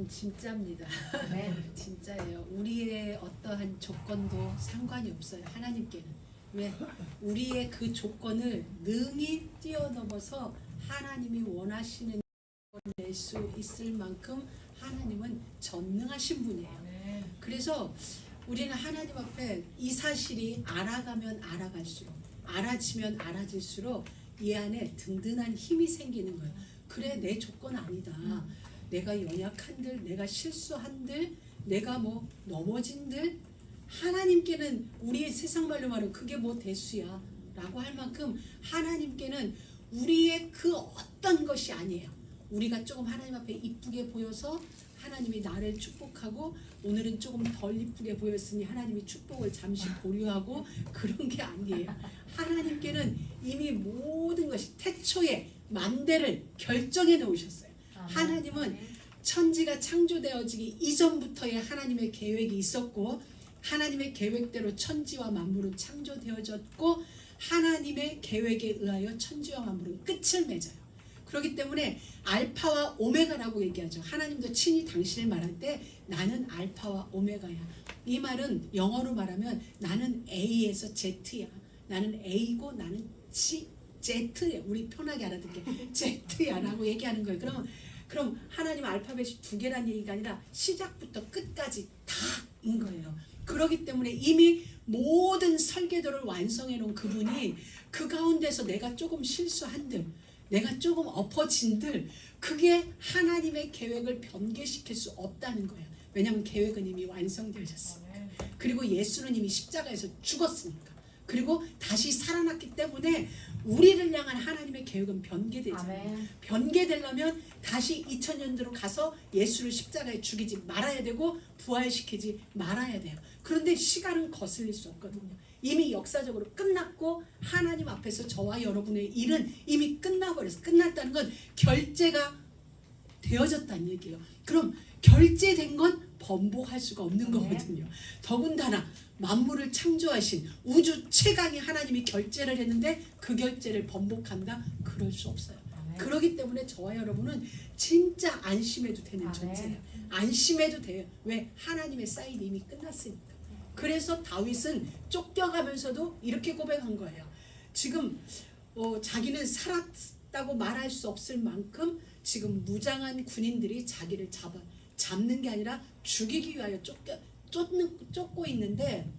여러분 진짜입니다. 네. 진짜예요. 우리의 어떠한 조건도 상관이 없어요. 하나님께는. 왜? 우리의 그 조건을 능히 뛰어넘어서 하나님이 원하시는 걸 낼 수 있을 만큼 하나님은 전능하신 분이에요. 네. 그래서 우리는 하나님 앞에 이 사실이 알아가면 알아갈수록, 알아지면 알아질수록 이 안에 든든한 힘이 생기는 거예요. 그래, 내 조건 아니다. 내가 연약한들, 내가 실수한들, 내가 뭐 넘어진들, 하나님께는 우리의 세상 말로 말하면 그게 뭐 대수야 라고 할 만큼 하나님께는 우리의 그 어떤 것이 아니에요. 우리가 조금 하나님 앞에 이쁘게 보여서 하나님이 나를 축복하고, 오늘은 조금 덜 이쁘게 보였으니 하나님이 축복을 잠시 보류하고, 그런 게 아니에요. 하나님께는 이미 모든 것이 태초에 만대를 결정해 놓으셨어요. 하나님은 천지가 창조되어지기 이전부터의 하나님의 계획이 있었고, 하나님의 계획대로 천지와 만물은 창조되어졌고, 하나님의 계획에 의하여 천지와 만물은 끝을 맺어요. 그렇기 때문에 알파와 오메가라고 얘기하죠. 하나님도 친히 당신을 말할 때 나는 알파와 오메가야. 이 말은 영어로 말하면 나는 A에서 Z야. 나는 A고 나는 Z야. 우리 편하게 알아듣게 Z야 라고 얘기하는 거예요. 그럼 하나님 알파벳이 두 개란 얘기가 아니라 시작부터 끝까지 다인 거예요. 그렇기 때문에 이미 모든 설계도를 완성해 놓은 그분이 그 가운데서 내가 조금 실수한들, 내가 조금 엎어진들, 그게 하나님의 계획을 변개시킬 수 없다는 거예요. 왜냐하면 계획은 이미 완성되어졌어요. 그리고 예수는 이미 십자가에서 죽었으니까. 그리고 다시 살아났기 때문에 우리를 향한 하나님의 계획은 변개되잖아요. 변개되려면 다시 2000년대로 가서 예수를 십자가에 죽이지 말아야 되고 부활시키지 말아야 돼요. 그런데 시간은 거슬릴 수 없거든요. 이미 역사적으로 끝났고 하나님 앞에서 저와 여러분의 일은 이미 끝나버려서, 끝났다는 건 결제가 되어졌다는 얘기예요. 그럼 결제된 건 번복할 수가 없는 거거든요. 더군다나 만물을 창조하신 우주 최강의 하나님이 결제를 했는데 그 결제를 번복한다? 그럴 수 없어요. 그렇기 때문에 저와 여러분은 진짜 안심해도 되는 존재예요. 안심해도 돼요. 왜? 하나님의 사인이 이미 끝났으니까. 그래서 다윗은 쫓겨가면서도 이렇게 고백한 거예요. 지금 자기는 살았다고 말할 수 없을 만큼 지금 무장한 군인들이 자기를 잡는 게 아니라 죽이기 위하여 쫓고 있는데,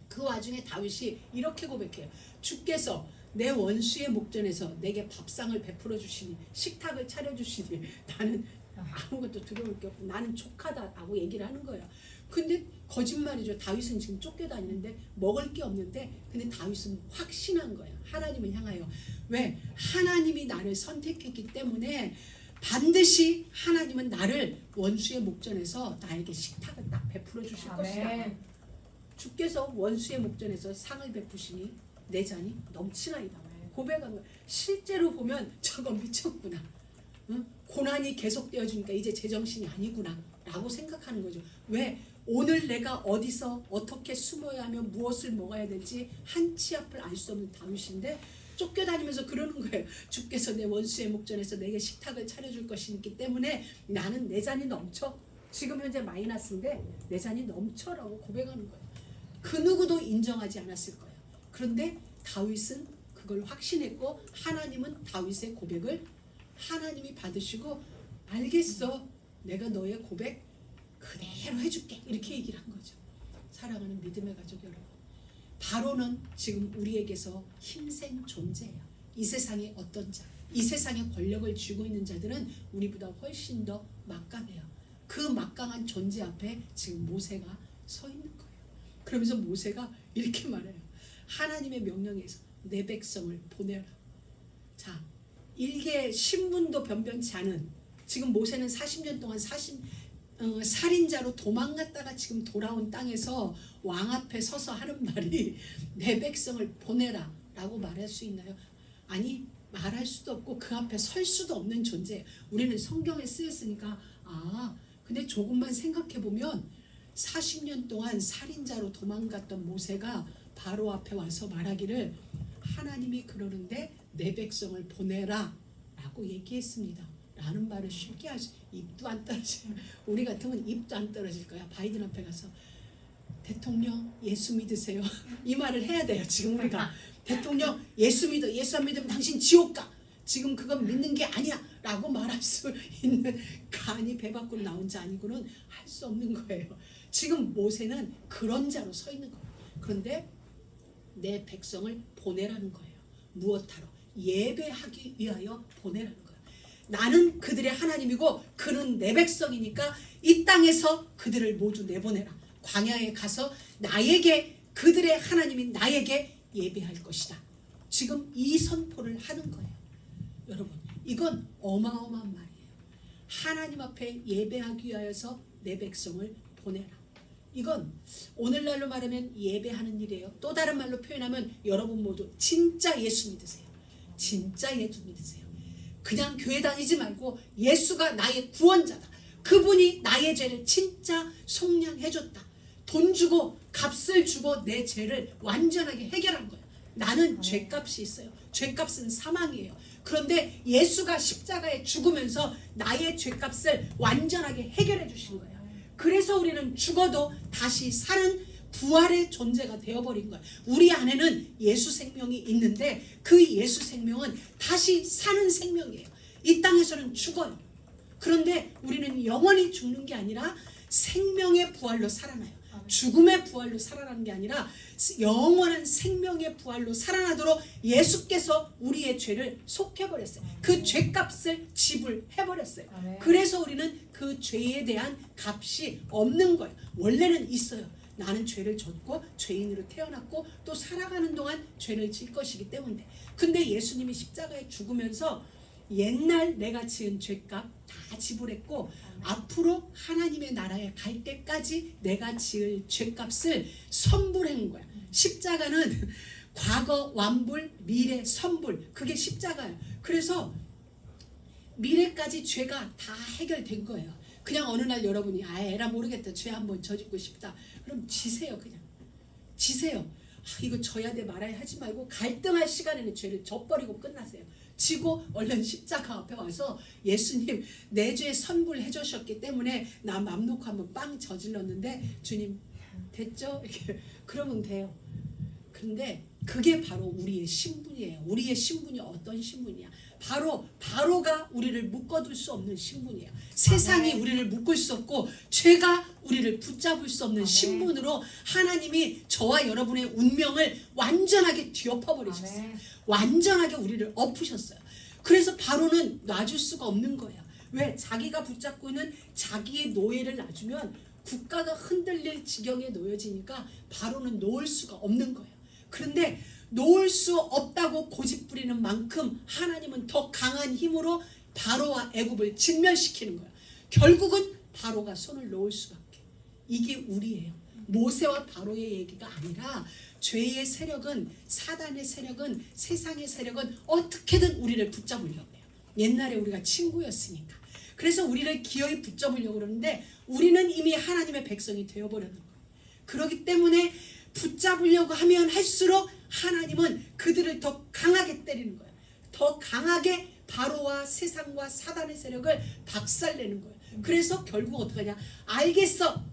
그 와중에 다윗이 이렇게 고백해요. 주께서 내 원수의 목전에서 내게 밥상을 베풀어 주시니, 식탁을 차려 주시니 나는 아무것도 두려울 게 없고 나는 족하다라고 얘기를 하는 거예요. 근데 거짓말이죠. 다윗은 지금 쫓겨다니는데 먹을 게 없는데, 근데 다윗은 확신한 거예요. 하나님을 향하여. 왜? 하나님이 나를 선택했기 때문에 반드시 하나님은 나를 원수의 목전에서 나에게 식탁을 딱 베풀어 주실 것이다. 주께서 원수의 목전에서 상을 베푸시니 내 잔이 넘치나이다. 고백한 거예요. 실제로 보면 저건 미쳤구나. 응? 고난이 계속되어지니까 이제 제정신이 아니구나 라고 생각하는 거죠. 왜? 오늘 내가 어디서 어떻게 숨어야 하며 무엇을 먹어야 될지 한치 앞을 알 수 없는 다윗인데 쫓겨다니면서 그러는 거예요. 주께서 내 원수의 목전에서 내게 식탁을 차려줄 것이기 때문에 나는 내 잔이 넘쳐. 지금 현재 마이너스인데 내 잔이 넘쳐라고 고백하는 거예요. 그 누구도 인정하지 않았을 거예요. 그런데 다윗은 그걸 확신했고, 하나님은 다윗의 고백을 하나님이 받으시고, 알겠어, 내가 너의 고백 그대로 해줄게, 이렇게 얘기를 한 거죠. 사랑하는 믿음의 가족 여러분, 바로는 지금 우리에게서 힘센 존재예요. 이 세상의 어떤 자, 이 세상의 권력을 쥐고 있는 자들은 우리보다 훨씬 더 막강해요. 그 막강한 존재 앞에 지금 모세가 서 있는 거예요. 그러면서 모세가 이렇게 말해요. 하나님의 명령에서 내 백성을 보내라. 자, 일개 신분도 변변치 않은, 지금 모세는 40년 동안 살인자로 도망갔다가 지금 돌아온 땅에서 왕 앞에 서서 하는 말이 내 백성을 보내라 라고 말할 수 있나요? 아니, 말할 수도 없고 그 앞에 설 수도 없는 존재예요. 우리는 성경에 쓰였으니까 근데 조금만 생각해보면 40년 동안 살인자로 도망갔던 모세가 바로 앞에 와서 말하기를, 하나님이 그러는데 내 백성을 보내라 라고 얘기했습니다. 라는 말을 쉽게 하지. 입도 안 떨어져요. 우리 같으면 입도 안 떨어질 거야. 바이든 앞에 가서 대통령 예수 믿으세요. 이 말을 해야 돼요. 지금 우리가 대통령 예수 믿어. 예수 안 믿으면 당신 지옥 가. 지금 그건 믿는 게 아니야 라고 말할 수 있는 간이 배 밖으로 나온 자 아니고는 할 수 없는 거예요. 지금 모세는 그런 자로 서 있는 거예요. 그런데 내 백성을 보내라는 거예요. 무엇하러? 예배하기 위하여 보내라는 거예요. 나는 그들의 하나님이고 그는 내 백성이니까 이 땅에서 그들을 모두 내보내라. 광야에 가서 나에게, 그들의 하나님인 나에게 예배할 것이다. 지금 이 선포를 하는 거예요. 여러분, 이건 어마어마한 말이에요. 하나님 앞에 예배하기 위하여서 내 백성을 보내라. 이건 오늘날로 말하면 예배하는 일이에요. 또 다른 말로 표현하면 여러분 모두 진짜 예수 믿으세요. 진짜 예수 믿으세요. 그냥 교회 다니지 말고 예수가 나의 구원자다. 그분이 나의 죄를 진짜 속량해줬다. 돈 주고 값을 주고 내 죄를 완전하게 해결한 거예요. 나는 죄값이 있어요. 죄값은 사망이에요. 그런데 예수가 십자가에 죽으면서 나의 죄값을 완전하게 해결해 주신 거예요. 그래서 우리는 죽어도 다시 사는 부활의 존재가 되어버린 거예요. 우리 안에는 예수 생명이 있는데 그 예수 생명은 다시 사는 생명이에요. 이 땅에서는 죽어요. 그런데 우리는 영원히 죽는 게 아니라 생명의 부활로 살아나요. 죽음의 부활로 살아나는 게 아니라 영원한 생명의 부활로 살아나도록 예수께서 우리의 죄를 속해버렸어요. 그 죄값을 지불해버렸어요. 그래서 우리는 그 죄에 대한 값이 없는 거예요. 원래는 있어요. 나는 죄를 졌고 죄인으로 태어났고 또 살아가는 동안 죄를 질 것이기 때문에. 근데 예수님이 십자가에 죽으면서 옛날 내가 지은 죄값 다 지불했고 앞으로 하나님의 나라에 갈 때까지 내가 지을 죄값을 선불한 거야. 십자가는 과거 완불, 미래 선불, 그게 십자가예요. 그래서 미래까지 죄가 다 해결된 거예요. 그냥 어느 날 여러분이 에라 모르겠다, 죄 한번 저짓고 싶다, 그럼 지세요. 그냥 지세요. 이거 져야 돼 말아야 하지 말고 갈등할 시간에는 죄를 져버리고 끝나세요. 지고 얼른 십자가 앞에 와서 예수님, 내 죄 선불해 주셨기 때문에 나 맘 놓고 한번 빵 저질렀는데 주님 됐죠? 이렇게 그러면 돼요. 근데 그게 바로 우리의 신분이에요. 우리의 신분이 어떤 신분이야? 바로가 우리를 묶어둘 수 없는 신분이에요. 세상이 우리를 묶을 수 없고 죄가 우리를 붙잡을 수 없는 신분으로 하나님이 저와 여러분의 운명을 완전하게 뒤엎어버리셨어요. 완전하게 우리를 엎으셨어요. 그래서 바로는 놔줄 수가 없는 거예요. 왜? 자기가 붙잡고 있는 자기의 노예를 놔주면 국가가 흔들릴 지경에 놓여지니까 바로는 놓을 수가 없는 거예요. 그런데 놓을 수 없다고 고집부리는 만큼 하나님은 더 강한 힘으로 바로와 애굽을 진멸시키는 거예요. 결국은 바로가 손을 놓을 수밖에. 이게 우리예요. 모세와 바로의 얘기가 아니라 죄의 세력은, 사단의 세력은, 세상의 세력은 어떻게든 우리를 붙잡으려고 해요. 옛날에 우리가 친구였으니까. 그래서 우리를 기어이 붙잡으려고 그러는데 우리는 이미 하나님의 백성이 되어버렸는 거예요. 그렇기 때문에 붙잡으려고 하면 할수록 하나님은 그들을 더 강하게 때리는 거예요. 더 강하게 바로와 세상과 사단의 세력을 박살내는 거예요. 그래서 결국 어떻게 하냐? 알겠어.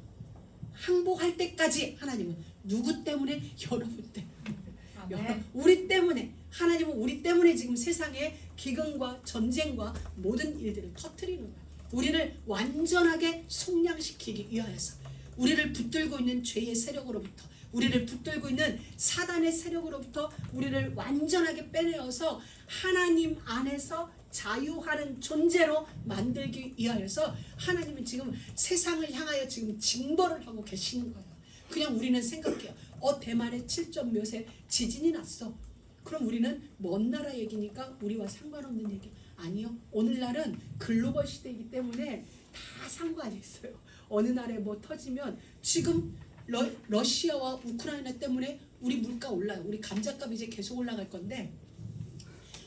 항복할 때까지 하나님은 누구 때문에? 여러분 때문에. 우리 때문에. 하나님은 우리 때문에 지금 세상에 기근과 전쟁과 모든 일들을 터뜨리는 거예요. 우리를 완전하게 속량시키기 위하여서, 우리를 붙들고 있는 죄의 세력으로부터, 우리를 붙들고 있는 사단의 세력으로부터 우리를 완전하게 빼내어서 하나님 안에서 자유하는 존재로 만들기 위하여서 하나님은 지금 세상을 향하여 지금 징벌을 하고 계시는 거예요. 그냥 우리는 생각해요. 대만에 7점 몇에 지진이 났어. 그럼 우리는 먼 나라 얘기니까 우리와 상관없는 얘기. 아니요. 오늘날은 글로벌 시대이기 때문에 다 상관이 있어요. 어느 나라에 뭐 터지면 지금 러시아와 우크라이나 때문에 우리 물가 올라요. 우리 감자값 이제 계속 올라갈 건데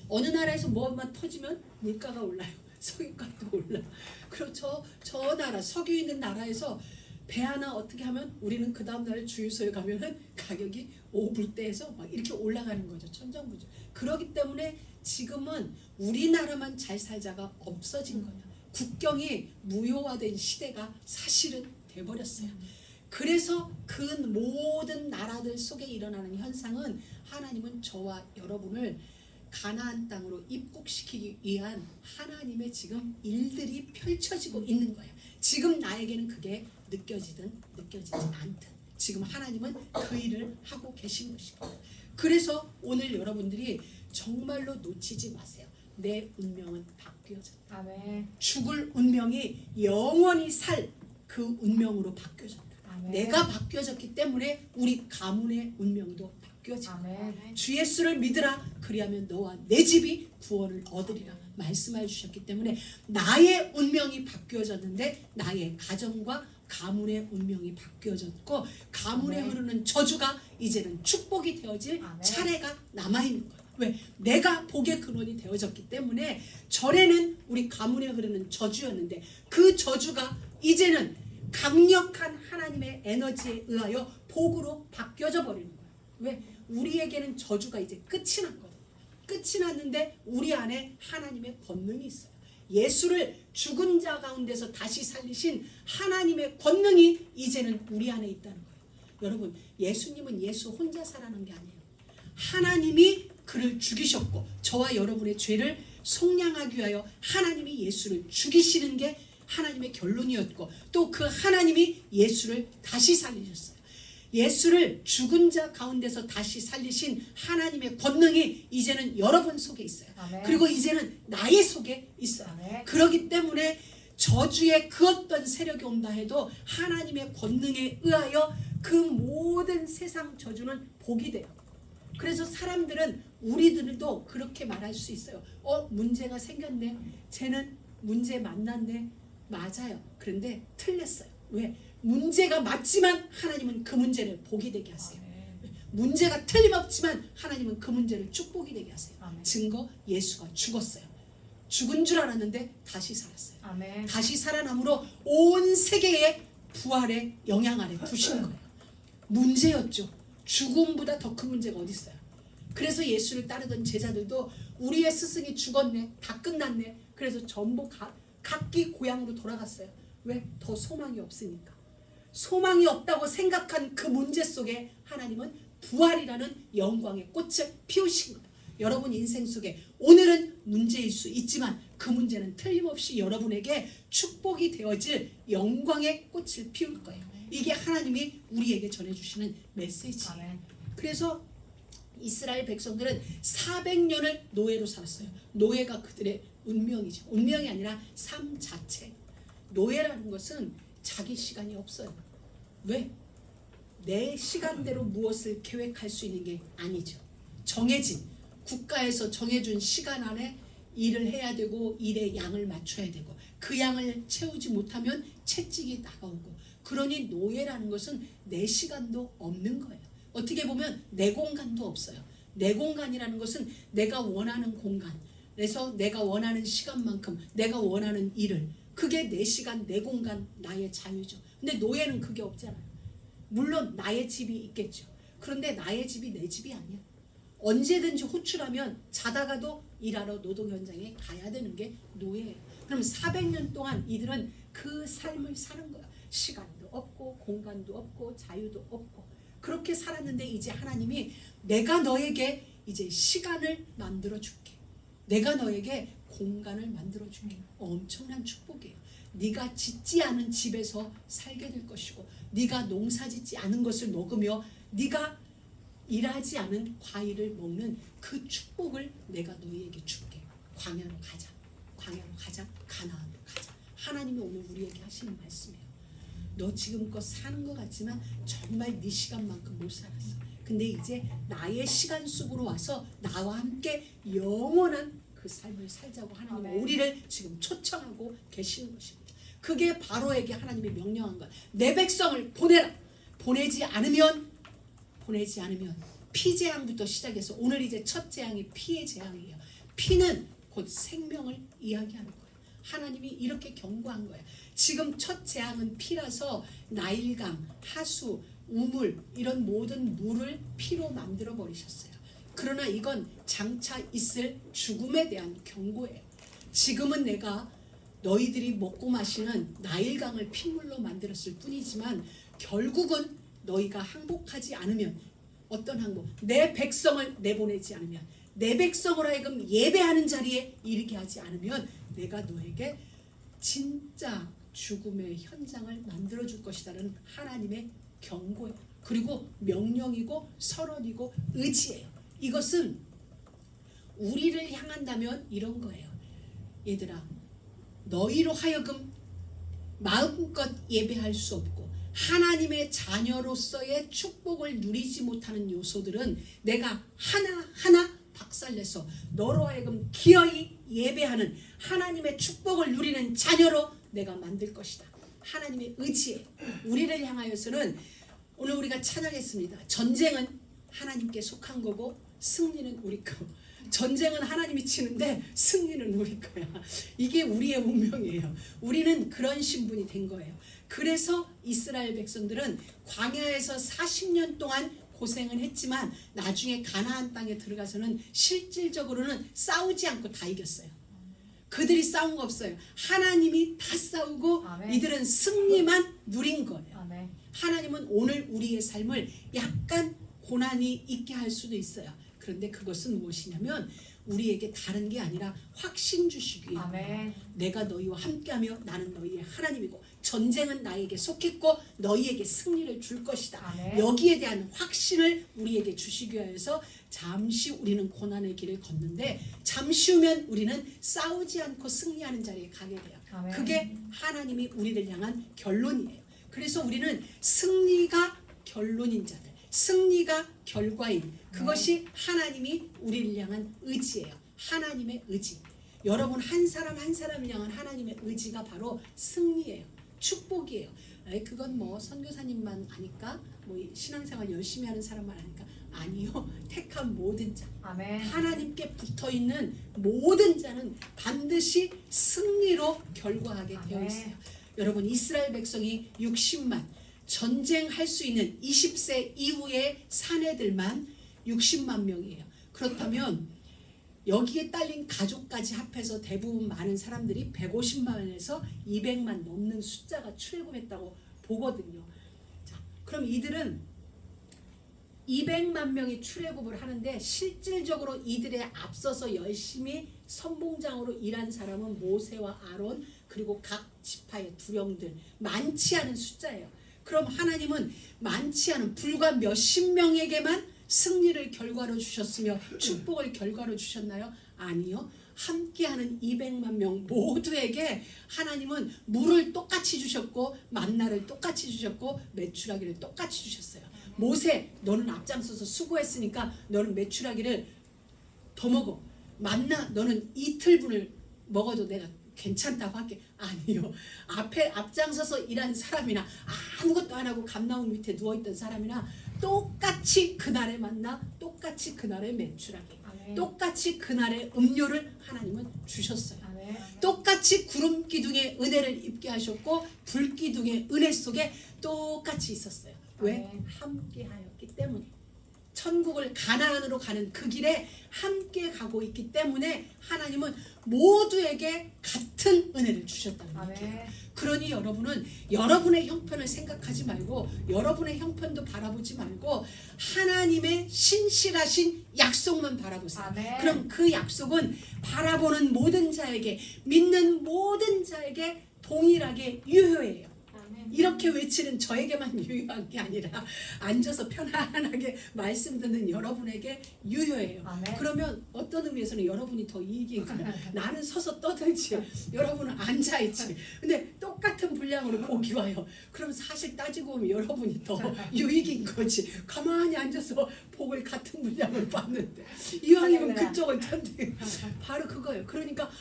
어느 나라에서 뭐만 터지면 물가가 올라요. 석유값도 올라. 그리고 저 나라, 석유 있는 나라에서 배 하나 어떻게 하면 우리는 그 다음 날 주유소에 가면은 가격이 5불대에서 막 이렇게 올라가는 거죠. 천정부죠. 그렇기 때문에 지금은 우리나라만 잘 살자가 없어진 거예요. 국경이 무효화된 시대가 사실은 돼버렸어요. 그래서 그 모든 나라들 속에 일어나는 현상은 하나님은 저와 여러분을 가나안 땅으로 입국시키기 위한 하나님의 지금 일들이 펼쳐지고 있는 거예요. 지금 나에게는 그게 느껴지든 느껴지지 않든 지금 하나님은 그 일을 하고 계신 것입니다. 그래서 오늘 여러분들이 정말로 놓치지 마세요. 내 운명은 바뀌어졌다. 아멘. 죽을 운명이 영원히 살 그 운명으로 바뀌어졌다. 아멘. 내가 바뀌어졌기 때문에 우리 가문의 운명도 바뀌어집니다. 아멘. 주 예수를 믿으라 그리하면 너와 내 집이 구원을 얻으리라 말씀해 주셨기 때문에 나의 운명이 바뀌어졌는데 나의 가정과 가문의 운명이 바뀌어졌고 가문에 아멘. 흐르는 저주가 이제는 축복이 되어질 아멘. 차례가 남아있는 거예요. 왜? 내가 복의 근원이 되어졌기 때문에 전에는 우리 가문에 흐르는 저주였는데 그 저주가 이제는 강력한 하나님의 에너지에 의하여 복으로 바뀌어져 버리는 거예요. 왜? 우리에게는 저주가 이제 끝이 났거든요. 끝이 났는데 우리 안에 하나님의 권능이 있어요. 예수를 죽은 자 가운데서 다시 살리신 하나님의 권능이 이제는 우리 안에 있다는 거예요. 여러분, 예수님은 예수 혼자 살아난 게 아니에요. 하나님이 그를 죽이셨고 저와 여러분의 죄를 속량하기 위하여 하나님이 예수를 죽이시는 게 하나님의 결론이었고 또 그 하나님이 예수를 다시 살리셨어요. 예수를 죽은 자 가운데서 다시 살리신 하나님의 권능이 이제는 여러분 속에 있어요. 아멘. 그리고 이제는 나의 속에 있어요. 아멘. 그렇기 때문에 저주의 그 어떤 세력이 온다 해도 하나님의 권능에 의하여 그 모든 세상 저주는 복이 돼요. 그래서 사람들은 우리들도 그렇게 말할 수 있어요. 문제가 생겼네. 쟤는 문제 만났네. 맞아요. 그런데 틀렸어요. 왜? 문제가 맞지만 하나님은 그 문제를 복이 되게 하세요. 문제가 틀림없지만 하나님은 그 문제를 축복이 되게 하세요. 아멘. 증거, 예수가 죽었어요. 죽은 줄 알았는데 다시 살았어요. 아멘. 다시 살아남으로 온 세계의 부활의 영향 아래 두신 거예요. 문제였죠. 죽음보다 더 큰 문제가 어디 있어요. 그래서 예수를 따르던 제자들도 우리의 스승이 죽었네. 다 끝났네. 그래서 전부 각기 고향으로 돌아갔어요. 왜? 더 소망이 없으니까. 소망이 없다고 생각한 그 문제 속에 하나님은 부활이라는 영광의 꽃을 피우신 거예요. 여러분 인생 속에 오늘은 문제일 수 있지만 그 문제는 틀림없이 여러분에게 축복이 되어질 영광의 꽃을 피울 거예요. 이게 하나님이 우리에게 전해주시는 메시지예요. 아멘. 그래서 이스라엘 백성들은 400년을 노예로 살았어요. 노예가 그들의 운명이죠. 운명이 아니라 삶 자체. 노예라는 것은 자기 시간이 없어요. 왜? 내 시간대로 무엇을 계획할 수 있는 게 아니죠. 정해진 국가에서 정해준 시간 안에 일을 해야 되고 일의 양을 맞춰야 되고 그 양을 채우지 못하면 채찍이 나가오고 그러니 노예라는 것은 내 시간도 없는 거예요. 어떻게 보면 내 공간도 없어요. 내 공간이라는 것은 내가 원하는 공간 그래서 내가 원하는 시간만큼 내가 원하는 일을 그게 내 시간, 내 공간, 나의 자유죠. 근데 노예는 그게 없잖아요. 물론 나의 집이 있겠죠. 그런데 나의 집이 내 집이 아니야. 언제든지 호출하면 자다가도 일하러 노동 현장에 가야 되는 게 노예예요. 그럼 400년 동안 이들은 그 삶을 사는 거야. 시간도 없고 공간도 없고 자유도 없고 그렇게 살았는데 이제 하나님이 내가 너에게 이제 시간을 만들어 줄게. 내가 너에게 공간을 만들어 줄게. 엄청난 축복이에요. 네가 짓지 않은 집에서 살게 될 것이고 네가 농사 짓지 않은 것을 먹으며 네가 일하지 않은 과일을 먹는 그 축복을 내가 너희에게 줄게. 광야로 가자. 광야로 가자. 가나안으로 가자. 하나님이 오늘 우리에게 하시는 말씀이에요. 너 지금껏 사는 것 같지만 정말 네 시간만큼 못 살았어. 근데 이제 나의 시간 속으로 와서 나와 함께 영원한 그 삶을 살자고 하나님은 아멘. 우리를 지금 초청하고 계시는 것입니다. 그게 바로에게 하나님이 명령한 거야. 내 백성을 보내라. 보내지 않으면 피재앙부터 시작해서 오늘 이제 첫 재앙이 피의 재앙이에요. 피는 곧 생명을 이야기하는 거예요. 하나님이 이렇게 경고한 거예요. 지금 첫 재앙은 피라서 나일강, 하수, 우물 이런 모든 물을 피로 만들어 버리셨어요. 그러나 이건 장차 있을 죽음에 대한 경고예요. 지금은 내가 너희들이 먹고 마시는 나일강을 핏물로 만들었을 뿐이지만 결국은 너희가 항복하지 않으면, 어떤 항복? 내 백성을 내보내지 않으면, 내 백성으로 하여금 예배하는 자리에 이르게 하지 않으면 내가 너에게 진짜 죽음의 현장을 만들어줄 것이라는 하나님의 경고예요. 그리고 명령이고 선언이고 의지예요. 이것은 우리를 향한다면 이런 거예요. 얘들아, 너희로 하여금 마음껏 예배할 수 없고 하나님의 자녀로서의 축복을 누리지 못하는 요소들은 내가 하나하나 박살내서 너로 하여금 기어이 예배하는 하나님의 축복을 누리는 자녀로 내가 만들 것이다. 하나님의 의지에 우리를 향하여서는 오늘 우리가 찬양했습니다. 전쟁은 하나님께 속한 거고 승리는 우리 거. 전쟁은 하나님이 치는데 승리는 우리 거야. 이게 우리의 운명이에요. 우리는 그런 신분이 된 거예요. 그래서 이스라엘 백성들은 광야에서 40년 동안 고생은 했지만 나중에 가나안 땅에 들어가서는 실질적으로는 싸우지 않고 다 이겼어요. 그들이 싸운 거 없어요. 하나님이 다 싸우고 아멘. 이들은 승리만 누린 거예요. 아멘. 하나님은 오늘 우리의 삶을 약간 고난이 있게 할 수도 있어요. 그런데 그것은 무엇이냐면 우리에게 다른 게 아니라 확신 주시기 위함이에요. 내가 너희와 함께하며 나는 너희의 하나님이고 전쟁은 나에게 속했고 너희에게 승리를 줄 것이다. 아멘. 여기에 대한 확신을 우리에게 주시기 위해서 잠시 우리는 고난의 길을 걷는데 잠시 후면 우리는 싸우지 않고 승리하는 자리에 가게 돼요. 아멘. 그게 하나님이 우리를 향한 결론이에요. 그래서 우리는 승리가 결론인 자들, 승리가 결과인 그것이 하나님이 우리를 향한 의지예요. 하나님의 의지. 여러분 한 사람 한 사람을 향한 하나님의 의지가 바로 승리예요. 축복이에요. 그건 뭐 선교사님만 아니까, 뭐 신앙생활 열심히 하는 사람만 아니까, 아니요. 택한 모든 자, 아멘. 하나님께 붙어있는 모든 자는 반드시 승리로 결과하게 아멘. 되어 있어요. 여러분 이스라엘 백성이 60만 전쟁할 수 있는 20세 이후의 사내들만 60만 명이에요. 그렇다면 여기에 딸린 가족까지 합해서 대부분 많은 사람들이 150만에서 200만 넘는 숫자가 출애굽했다고 보거든요. 자, 그럼 이들은 200만 명이 출애굽을 하는데 실질적으로 이들에 앞서서 열심히 선봉장으로 일한 사람은 모세와 아론 그리고 각 지파의 두령들 많지 않은 숫자예요. 그럼 하나님은 많지 않은 불과 몇십 명에게만 승리를 결과로 주셨으며 축복을 결과로 주셨나요? 아니요. 함께하는 200만 명 모두에게 하나님은 물을 똑같이 주셨고 만나를 똑같이 주셨고 메추라기를 똑같이 주셨어요. 모세 너는 앞장서서 수고했으니까 너는 메추라기를 더 먹어. 만나 너는 이틀분을 먹어도 내가 괜찮다고 할게. 아니요. 앞장서서 일한 사람이나 아무것도 안 하고 감나무 밑에 누워있던 사람이나 똑같이 그날의 만나, 똑같이 그날의 메추라기, 아멘. 똑같이 그날의 음료를 하나님은 주셨어요. 아멘. 똑같이 구름 기둥의 은혜를 입게 하셨고 불 기둥의 은혜 속에 똑같이 있었어요. 왜? 함께 하였기 때문에. 천국을 가나안으로 가는 그 길에 함께 가고 있기 때문에 하나님은 모두에게 같은 은혜를 주셨다는 얘기예요. 그러니 여러분은 여러분의 형편을 생각하지 말고 여러분의 형편도 바라보지 말고 하나님의 신실하신 약속만 바라보세요. 아멘. 그럼 그 약속은 바라보는 모든 자에게, 믿는 모든 자에게 동일하게 유효해요. 이렇게 외치는 저에게만 유효한 게 아니라 앉아서 편안하게 말씀 듣는 여러분에게 유효해요. 아멘. 그러면 어떤 의미에서는 여러분이 더 이익인 거예요. 나는 서서 떠들지, 여러분은 앉아있지. 근데 똑같은 분량으로 복이 와요. 그럼 사실 따지고 보면 여러분이 더 유익인 거지. 가만히 앉아서 복을 같은 분량을 받는데 이왕이면 그쪽을 던데 바로 그거예요. 그러니까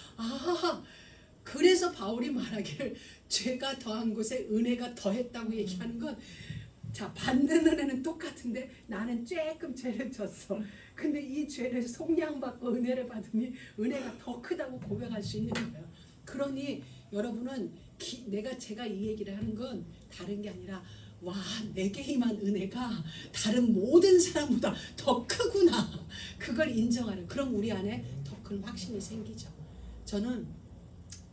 그래서 바울이 말하기를 죄가 더한 곳에 은혜가 더했다고 얘기하는 건, 자, 받는 은혜는 똑같은데 나는 조금 죄를 졌어. 근데 이 죄를 속량받고 은혜를 받으니 은혜가 더 크다고 고백할 수 있는 거예요. 그러니 여러분은 제가 이 얘기를 하는 건 다른 게 아니라 와, 내게 임한 은혜가 다른 모든 사람보다 더 크구나. 그걸 인정하는, 그럼 우리 안에 더 큰 확신이 생기죠. 저는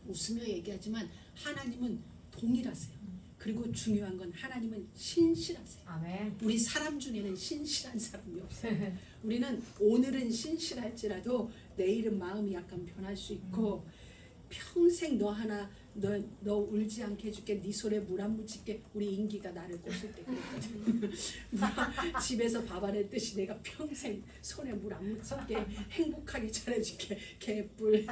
웃으며 얘기하지만 하나님은 동일하세요. 그리고 중요한 건 하나님은 신실하세요. 아멘. 우리 사람 중에는 신실한 사람이 없어요. 우리는 오늘은 신실할지라도 내일은 마음이 약간 변할 수 있고, 평생 너 하나 너 울지 않게 해줄게, 네 손에 물 안 묻힐게. 우리 인기가 나를 꼬실 때 그랬거든. 집에서 밥 안 했듯이 내가 평생 손에 물 안 묻힐게, 행복하게 잘해줄게, 개뿔.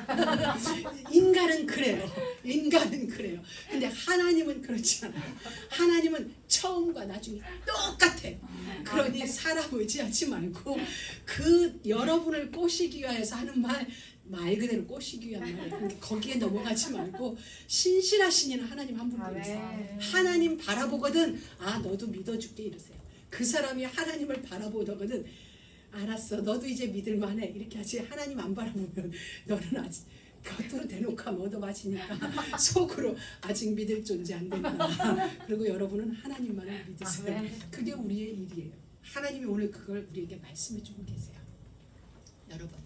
인간은 그래요. 인간은 그래요. 근데 하나님은 그렇지 않아요. 하나님은 처음과 나중이 똑같아요. 그러니 사람 의지하지 말고 그 여러분을 꼬시기 위해서 하는 말 그대로 꼬시기 위한 말이에요. 근데 거기에 넘어가지 말고 신실하신 이는 하나님 한 분도 있어요. 하나님 바라보거든, 아 너도 믿어줄게 이러세요. 그 사람이 하나님을 바라보거든, 알았어 너도 이제 믿을만해 이렇게 하지. 하나님 안 바라보면 너는 아직 겉으로 대놓고 하면 얻어맞으니까 속으로 아직 믿을 존재 안 된다. 그리고 여러분은 하나님만을 믿으세요. 그게 우리의 일이에요. 하나님이 오늘 그걸 우리에게 말씀해 주고 계세요. 여러분,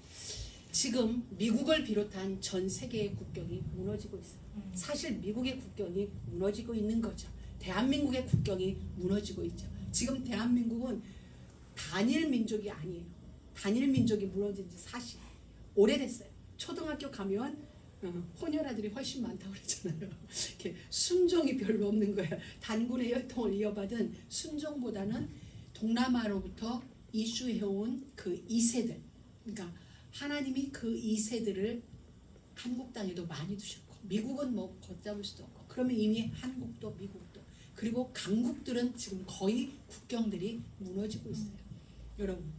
지금 미국을 비롯한 전 세계의 국경이 무너지고 있어요. 사실 미국의 국경이 무너지고 있는 거죠. 대한민국의 국경이 무너지고 있죠. 지금 대한민국은 단일 민족이 아니에요. 단일 민족이 무너진 지 사실 오래됐어요. 초등학교 가면 혼혈아들이 훨씬 많다고 그러잖아요. 이렇게 순종이 별로 없는 거예요. 단군의 혈통을 이어받은 순종보다는 동남아로부터 이주해온 그 2세들, 그러니까 하나님이 그 2세들을 한국 땅에도 많이 두셨고, 미국은 뭐 걷잡을 수도 없고, 그러면 이미 한국도 미국도, 그리고 강국들은 지금 거의 국경들이 무너지고 있어요. 여러분,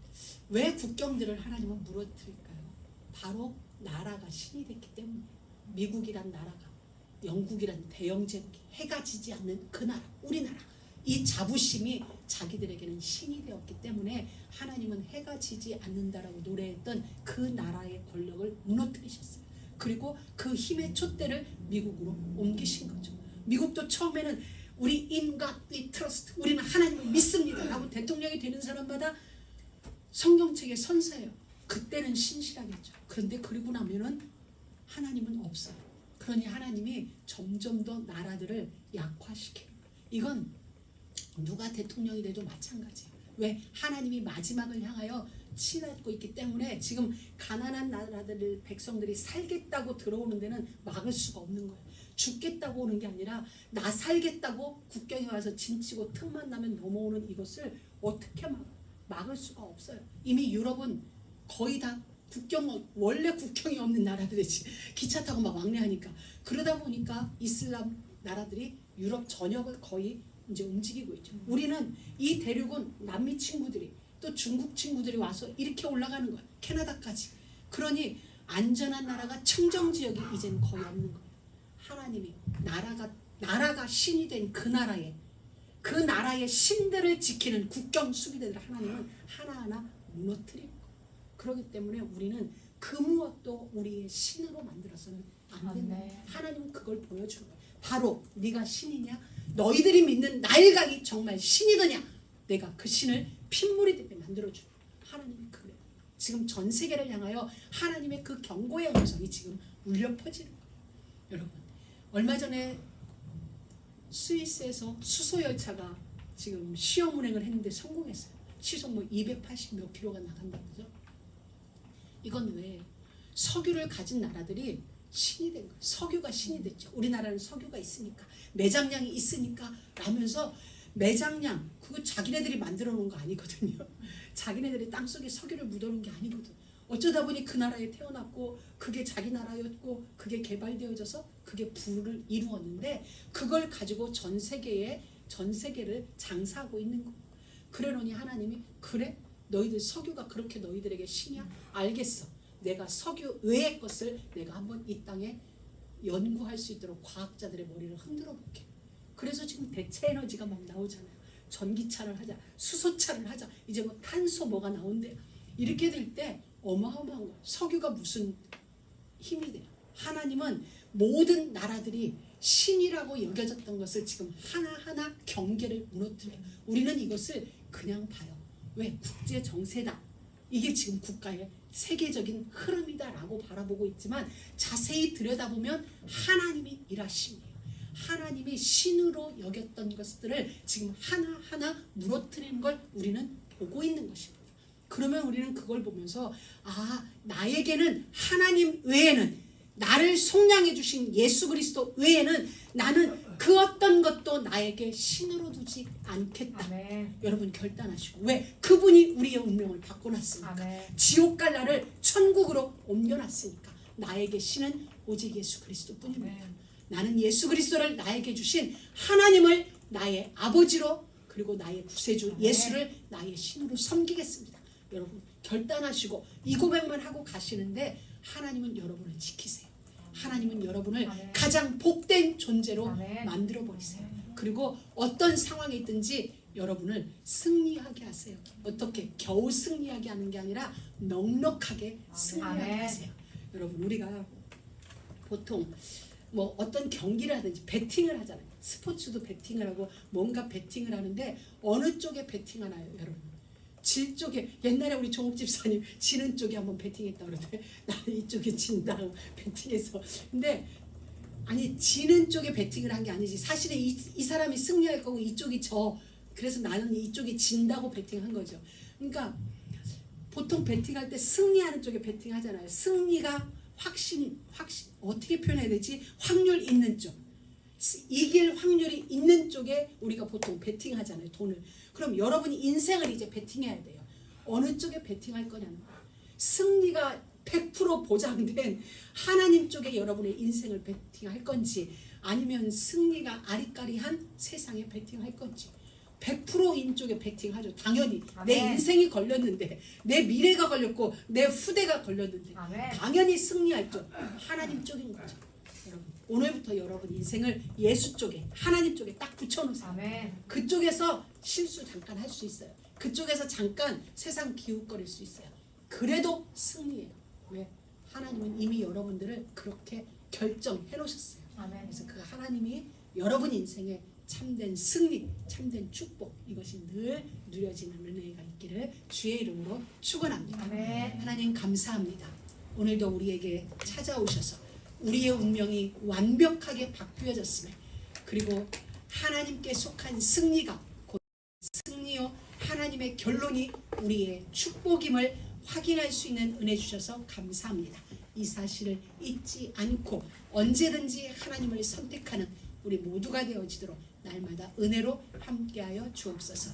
왜 국경들을 하나님은 무너뜨릴까요? 바로 나라가 신이 됐기 때문에. 미국이란 나라가, 영국이란 대영 제국이 해가 지지 않는 그 나라, 우리나라, 이 자부심이 자기들에게는 신이 되었기 때문에 하나님은 해가 지지 않는다라고 노래했던 그 나라의 권력을 무너뜨리셨어요. 그리고 그 힘의 촛대를 미국으로 옮기신 거죠. 미국도 처음에는 우리 in God we trust, 우리는 하나님을 믿습니다 라고 대통령이 되는 사람마다 성경책에 선서해요. 그때는 신실하겠죠. 그런데 그리고 나면은 하나님은 없어요. 그러니 하나님이 점점 더 나라들을 약화시켜요. 이건 누가 대통령이 돼도 마찬가지예요. 왜? 하나님이 마지막을 향하여 치닫고 있기 때문에 지금 가난한 나라들 백성들이 살겠다고 들어오는 데는 막을 수가 없는 거예요. 죽겠다고 오는 게 아니라 나 살겠다고 국경에 와서 진치고 틈만 나면 넘어오는 이것을 어떻게 막을 수가 없어요. 이미 유럽은 거의 다 원래 국경이 없는 나라들이지. 기차 타고 막 왕래하니까. 그러다 보니까 이슬람 나라들이 유럽 전역을 거의 이제 움직이고 있죠. 우리는 이 대륙은 남미 친구들이 또 중국 친구들이 와서 이렇게 올라가는 거야. 캐나다까지. 그러니 안전한 나라가 청정 지역이 이제는 거의 없는 거예요. 하나님이 나라가 신이 된 그 나라의 신들을 지키는 국경 수비대들 하나님은 하나하나 무너뜨리는 거예요. 그렇기 때문에 우리는 그 무엇도 우리의 신으로 만들어서는 안 된다. 하나님은 그걸 보여주는 거예요. 바로 네가 신이냐? 너희들이 믿는 나일강이 정말 신이더냐? 내가 그 신을 핏물이 되게 만들어주는 거예요. 하나님이 그래요. 지금 전 세계를 향하여 하나님의 그 경고의 음성이 지금 울려 퍼지는 거예요. 여러분, 얼마 전에 스위스에서 수소열차가 지금 시험 운행을 했는데 성공했어요. 시속 뭐 280 몇 킬로가 나간다고요. 이건 왜? 석유를 가진 나라들이 신이 된 거예요. 석유가 신이 됐죠. 우리나라는 석유가 있으니까, 매장량이 있으니까 라면서, 매장량 그거 자기네들이 만들어 놓은 거 아니거든요. 자기네들이 땅속에 석유를 묻어 놓은 게 아니거든. 어쩌다 보니 그 나라에 태어났고 그게 자기 나라였고 그게 개발되어져서 그게 부를 이루었는데, 그걸 가지고 전 세계를 장사하고 있는 거예요. 그러니 하나님이, 그래? 너희들 석유가 그렇게 너희들에게 신이야? 알겠어. 내가 석유 외의 것을 내가 한번 이 땅에 연구할 수 있도록 과학자들의 머리를 흔들어 볼게. 그래서 지금 대체 에너지가 막 나오잖아요. 전기차를 하자, 수소차를 하자, 이제 뭐 탄소 뭐가 나온대요. 이렇게 될 때 어마어마한 거예요. 석유가 무슨 힘이 돼요. 하나님은 모든 나라들이 신이라고 여겨졌던 것을 지금 하나하나 경계를 무너뜨려요. 우리는 이것을 그냥 봐요. 왜? 국제 정세다. 이게 지금 국가의 세계적인 흐름이다라고 바라보고 있지만 자세히 들여다보면 하나님이 일하십니다. 하나님이 신으로 여겼던 것들을 지금 하나하나 무너뜨리는 걸 우리는 보고 있는 것입니다. 그러면 우리는 그걸 보면서 나에게는 하나님 외에는, 나를 속량해 주신 예수 그리스도 외에는 나는 그 어떤 것도 나에게 신으로 두지 않겠다. 아멘. 여러분 결단하시고, 왜? 그분이 우리의 운명을 바꿔놨으니까. 아멘. 지옥 갈 나를 천국으로 옮겨놨으니까. 나에게 신은 오직 예수 그리스도뿐입니다. 아멘. 나는 예수 그리스도를 나에게 주신 하나님을 나의 아버지로, 그리고 나의 구세주 아멘. 예수를 나의 신으로 섬기겠습니다. 여러분 결단하시고 이 고백만 하고 가시는데 하나님은 여러분을 지키세요. 하나님은 여러분을 아멘. 가장 복된 존재로 아멘. 만들어 버리세요. 그리고 어떤 상황에 있든지 여러분을 승리하게 하세요. 어떻게? 겨우 승리하게 하는 게 아니라 넉넉하게 승리하게 아멘. 하세요. 여러분 우리가 보통 뭐 어떤 경기를 하든지 베팅을 하잖아요. 스포츠도 베팅을 하고 뭔가 베팅을 하는데 어느 쪽에 베팅하나요, 여러분? 질 쪽에. 옛날에 우리 종욱 집사님 지는 쪽에 한번 베팅했다 그러는데 나는 이쪽에 진다고 베팅해서. 근데 아니 지는 쪽에 베팅을 한 게 아니지. 사실은 이 사람이 승리할 거고 이쪽이 져. 그래서 나는 이쪽이 진다고 베팅한 거죠. 그러니까 보통 베팅할 때 승리하는 쪽에 베팅하잖아요. 승리가 확신 어떻게 표현해야 되지? 확률 있는 쪽, 이길 확률이 있는 쪽에 우리가 보통 베팅하잖아요, 돈을. 그럼 여러분이 인생을 이제 베팅해야 돼요. 어느 쪽에 베팅할 거냐는 거예요. 승리가 100% 보장된 하나님 쪽에 여러분의 인생을 베팅할 건지, 아니면 승리가 아리까리한 세상에 베팅할 건지. 100%인 쪽에 베팅하죠. 당연히 내 아멘. 인생이 걸렸는데, 내 미래가 걸렸고 내 후대가 걸렸는데 아멘. 당연히 승리할 쪽, 하나님 쪽인 거죠. 여러분 오늘부터 여러분 인생을 예수 쪽에, 하나님 쪽에 딱 붙여놓으세요. 아멘. 그쪽에서 실수 잠깐 할 수 있어요. 그쪽에서 잠깐 세상 기웃거릴 수 있어요. 그래도 승리예요. 왜? 하나님은 이미 여러분들을 그렇게 결정해 놓으셨어요. 아멘. 그래서 그 하나님이 여러분 인생에 참된 승리, 참된 축복, 이것이 늘 누려지는 은혜가 있기를 주의 이름으로 축원합니다. 아멘. 하나님 감사합니다. 오늘도 우리에게 찾아오셔서 우리의 운명이 완벽하게 바뀌어졌음에, 그리고 하나님께 속한 승리가 곧 승리요 하나님의 결론이 우리의 축복임을 확인할 수 있는 은혜 주셔서 감사합니다. 이 사실을 잊지 않고 언제든지 하나님을 선택하는 우리 모두가 되어지도록 날마다 은혜로 함께하여 주옵소서.